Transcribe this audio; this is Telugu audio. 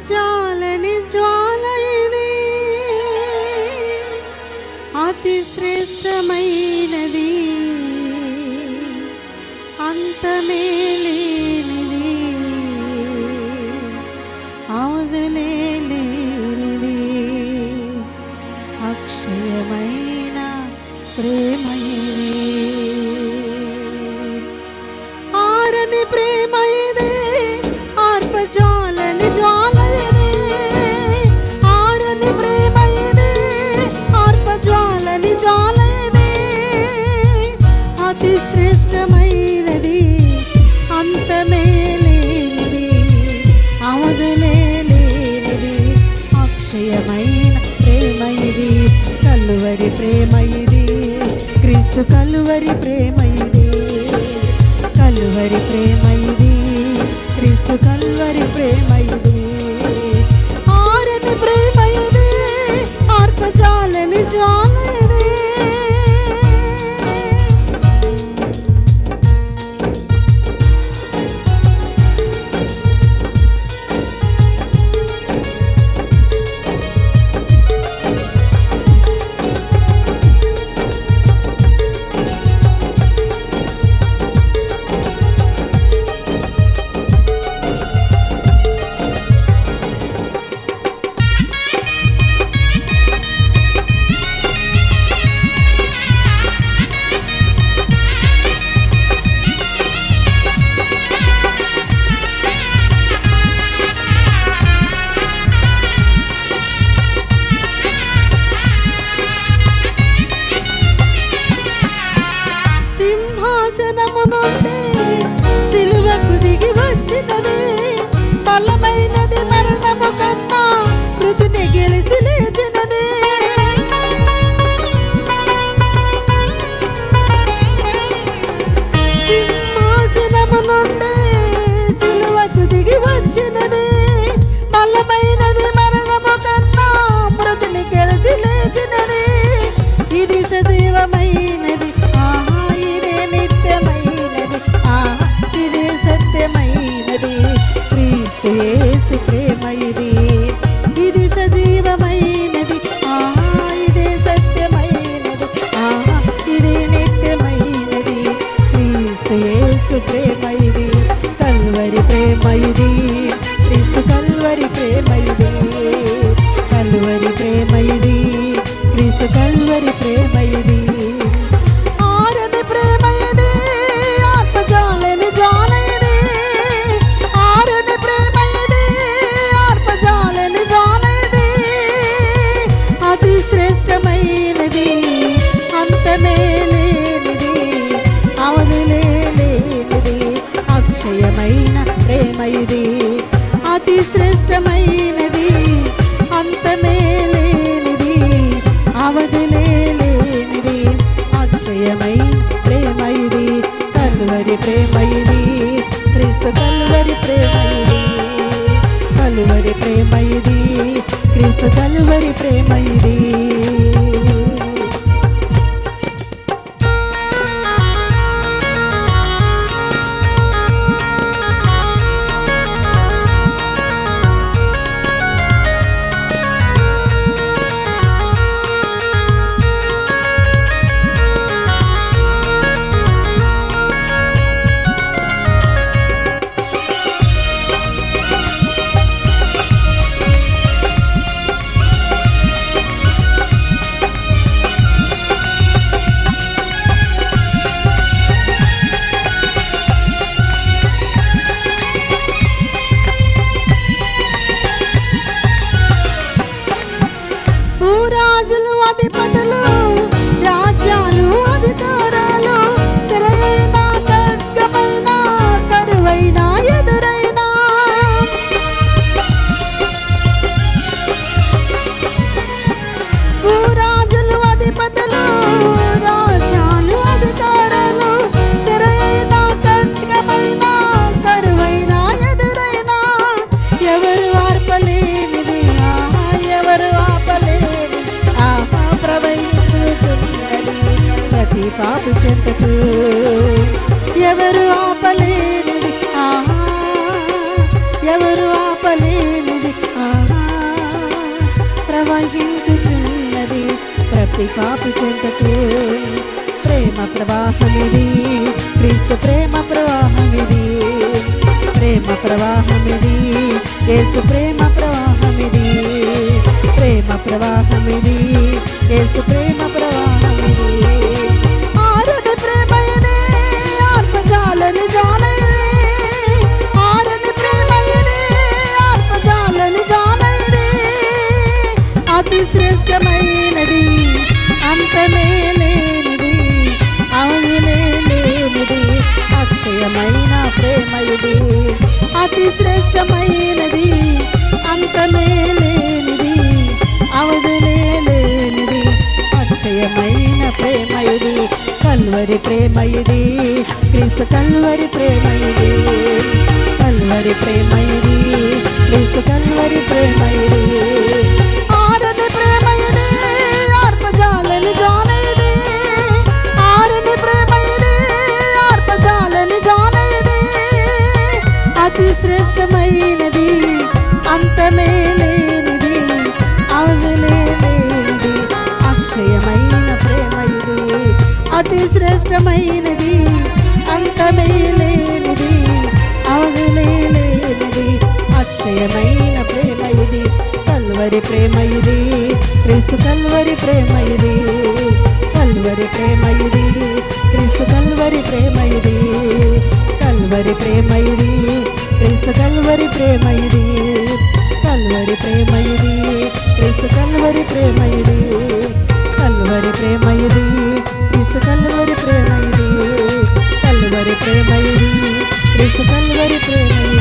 ఆర్పజాలని జ్వాల ఇది, అతి శ్రేష్టమైనది, అంతమే లేనిది, అవధులే లేనిది, అక్షయమైన ప్రేమ ఇది. ఆరని ప్రేమ ఇది, ఆర్పజాలని జ్వాల ఇది. ఆరని ప్రేమ ఇది, ఆర్పజాలని జ్వాల ఇది, అతి శ్రేష్టమైనది, అంతమే లేనిది, అవధులే లేనిది, అక్షయమైన ప్రేమ ఇది. కలువరి ప్రేమ ఇది, క్రీస్తు కలువరి ప్రేమ ఇది. కలువరి ప్రేమ ఇది, క్రీస్తు కలువరి ప్రేమ ఇది. ఆరని ప్రేమ ఇది, ఆర్పజాలని జ్వాల ఇది. సింహాసనము నుండి సిలువకు దిగి వచ్చినది, బలమైనది, మరణము కన్నా మృతిని గెలిచి లేచినది. సింహాసనము నుండి సిలువకు దిగి వచ్చినది, బలమైనది, మరణము కన్నా మృతిని గెలిచి లేచినది. ఇది సజీవమైనది, నిత్యమైనది, ఇది సత్యమైనది, క్రీస్తు యేసు ప్రేమ ఇది. ఇది సజీవమైనది, ఇది సత్యమైనది, ఇది నిత్యమైనది, క్రీస్తు యేసు ప్రేమ ఇది. కల్వరి ప్రేమ ఇది, క్రీస్తు కల్వరి ప్రేమ ఇది. కల్వరి ప్రేమ ఇది, క్రీస్తు కల్వరి ప్రేమ ఇది. ఆరని ప్రేమ ఇది, ఆర్పజాలని జ్వాల ఇది. ఆరని ప్రేమ ఇది, ఆర్పజాలని జ్వాల ఇది, అతి శ్రేష్టమైనది, అంతమే లేనిది, అవధులే లేనిది, అక్షయమైన ప్రేమ ఇది. అతి శ్రేష్టమైనది, అంతమే లేనిది, అవధులే లేనిది, అక్షయమైన ప్రేమ ఇది. కలువరి ప్రేమ ఇది, క్రీస్తు కలువరి ప్రేమ ఇది. కలువరి ప్రేమ ఇది, క్రీస్తు కలువరి ప్రేమ ఇది. ప్రవహించుచున్నది ప్రతి పాపి చెంతకు. ప్రేమ ప్రవాహమిది, క్రీస్తు ప్రేమ ప్రవాహమిది, ప్రేమ ప్రవాహమిది, యేసు ప్రేమ ప్రవాహమిది, ప్రేమ ప్రవాహమిది, యేసు ప్రేమ ప్రవాహమిది. ఆరని ప్రేమ ఇది, ఆత్మజాలని జాల ఇది, ఆరని ప్రేమ ఇది, ఆత్మజాలని జాల ఇది. అతి శ్రేష్టమైనది, అంతమే లేనిది, అవధిలే లేనిది, అక్షయమైన ప్రేమ ఇది. అతి శ్రేష్టమైనది, అంతమే లేనిది, అవధిలే లేనిది, అక్షయమైన ప్రేమ ఇది. కల్వరి ప్రేమ ఇది, క్రీస్తు కల్వరి ప్రేమ ఇది, కల్వరి ప్రేమ ఇది, క్రీస్తు కల్వరి ప్రేమ ఇది. ఆరని ప్రేమ ఇది, ఆర్పజాలని జాల ఇది, ఆరని ప్రేమ ఇది, ఆర్పజాలని జాల ఇది. అతి శ్రేష్టమైనది, అంతమే లేనిది, అవధులే లేనిది, అక్షయమైన ప్రేమ ఇది. అతి శ్రేష్టమైనది, అంతమే లేనిది, అవధులే లేనిది, అక్షయమైన ప్రేమ ఇది. కల్వరి ప్రేమ ఇది, క్రీస్తు కల్వరి ప్రేమ ఇది, కల్వరి ప్రేమ ఇది, క్రీస్తు కల్వరి ప్రేమ ఇది, కల్వరి ప్రేమ ఇది, క్రీస్తు కల్వరి ప్రేమ ఇది, కల్వరి ప్రేమ ఇది, క్రీస్తు కల్వరి ప్రేమ ఇది, కల్వరి ప్రేమ ఇది, క్రీస్తు కల్వరి ప్రేమ ఇది, కల్వరి ప్రేమ ఇది, క్రీస్తు కల్వరి ప్రేమ ఇది.